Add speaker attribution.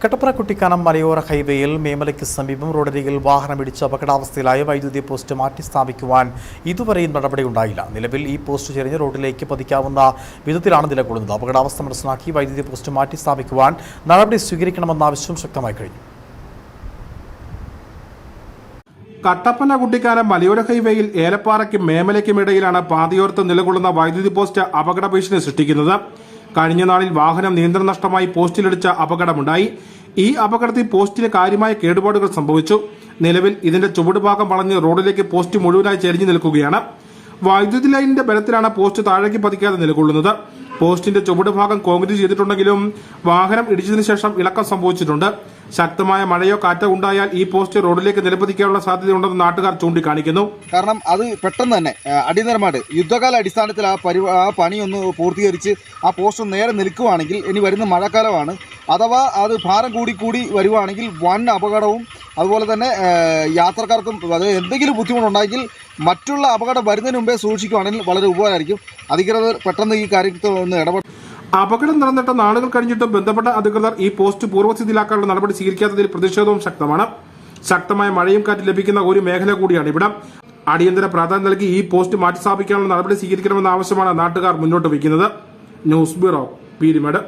Speaker 1: കട്ടപ്പന കുട്ടിക്കാനം മലയോര ഹൈവേയിൽ മേമലയ്ക്ക് സമീപം റോഡരികിൽ വാഹനമിടിച്ച് അപകടാവസ്ഥയിലായ വൈദ്യുതി പോസ്റ്റ് മാറ്റി സ്ഥാപിക്കുവാൻ ഇതുവരെയും നടപടിയുണ്ടായില്ല. നിലവിൽ ഈ പോസ്റ്റ് ചെരിഞ്ഞ് റോഡിലേക്ക് പതിക്കാവുന്ന വിധത്തിലാണ് നിലകൊള്ളുന്നത്. അപകടാവസ്ഥ മനസ്സിലാക്കി വൈദ്യുതി പോസ്റ്റ് മാറ്റി സ്ഥാപിക്കുവാൻ നടപടി സ്വീകരിക്കണമെന്ന ആവശ്യം ശക്തമായി കഴിഞ്ഞു.
Speaker 2: കട്ടപ്പന കുട്ടിക്കാനം മലയോര ഹൈവേയിൽ ഏലപ്പാറയ്ക്കും മേമലയ്ക്കും ഇടയിലാണ് പാതയോരത്ത് നിലകൊള്ളുന്ന വൈദ്യുതി പോസ്റ്റ് അപകട ഭീഷണി സൃഷ്ടിക്കുന്നത്. കഴിഞ്ഞ നാളിൽ വാഹനം നിയന്ത്രണ നഷ്ടമായി പോസ്റ്റിലിടിച്ച അപകടമുണ്ടായി. ഈ അപകടത്തിൽ പോസ്റ്റിന് കാര്യമായ കേടുപാടുകൾ സംഭവിച്ചു. നിലവിൽ ഇതിന്റെ ചുവടുഭാഗം വളഞ്ഞ് റോഡിലേക്ക് പോസ്റ്റ് മുഴുവനായി ചെരിഞ്ഞു നിൽക്കുകയാണ്. വൈദ്യുതി ലൈനിന്റെ ബലത്തിലാണ് പോസ്റ്റ് താഴേക്ക് പതിക്കാതെ നിലകൊള്ളുന്നത്. പോസ്റ്റിന്റെ ചുവടുഭാഗം കോൺക്രീറ്റ് ചെയ്തിട്ടുണ്ടെങ്കിലും വാഹനം ഇടിച്ചതിനു ശേഷം ഇളക്കം സംഭവിച്ചിട്ടുണ്ട്. ശക്തമായ മഴയോ കാറ്റോ ഉണ്ടായാൽ ഈ പോസ്റ്റ് റോഡിലേക്ക് നിലപ്പതിക്കാനുള്ള സാധ്യതയുണ്ടെന്ന് നാട്ടുകാർ ചൂണ്ടിക്കാണിക്കുന്നു.
Speaker 3: കാരണം അത് പെട്ടെന്ന് തന്നെ അടിയന്തരമായിട്ട് യുദ്ധകാല അടിസ്ഥാനത്തിൽ ആ പണിയൊന്ന് പൂർത്തീകരിച്ച് ആ പോസ്റ്റ് നേരെ നിൽക്കുകയാണെങ്കിൽ ഇനി വരുന്ന മഴക്കാലമാണ്. അഥവാ അത് ഭാരം കൂടി വരുവാണെങ്കിൽ വൻ അപകടവും അതുപോലെ തന്നെ യാത്രക്കാർക്കും അത് എന്തെങ്കിലും ബുദ്ധിമുട്ടുണ്ടെങ്കിൽ മറ്റുള്ള അപകടം വരുന്നതിന് മുമ്പേ സൂക്ഷിക്കുകയാണെങ്കിൽ വളരെ ഉപകാരമായിരിക്കും. അധികൃതർ പെട്ടെന്ന് ഈ കാര്യത്തിൽ ഒന്ന് ഇടപെടും.
Speaker 2: അപകടം നടന്നിട്ട് നാളുകൾ കഴിഞ്ഞിട്ടും ബന്ധപ്പെട്ട അധികൃതർ ഈ പോസ്റ്റ് പൂർവ്വസ്ഥിതിയിലാക്കാനുള്ള നടപടി സ്വീകരിക്കാത്തതിൽ പ്രതിഷേധവും ശക്തമാണ്. ശക്തമായ മഴയും കാറ്റ് ലഭിക്കുന്ന ഒരു മേഖല കൂടിയാണ് ഇവിടം. അടിയന്തര പ്രാധാന്യം നൽകി ഈ പോസ്റ്റ് മാറ്റിസ്ഥാപിക്കാനുള്ള നടപടി സ്വീകരിക്കണമെന്ന ആവശ്യമാണ് നാട്ടുകാർ മുന്നോട്ട് വയ്ക്കുന്നത്. News bureau, Peermade.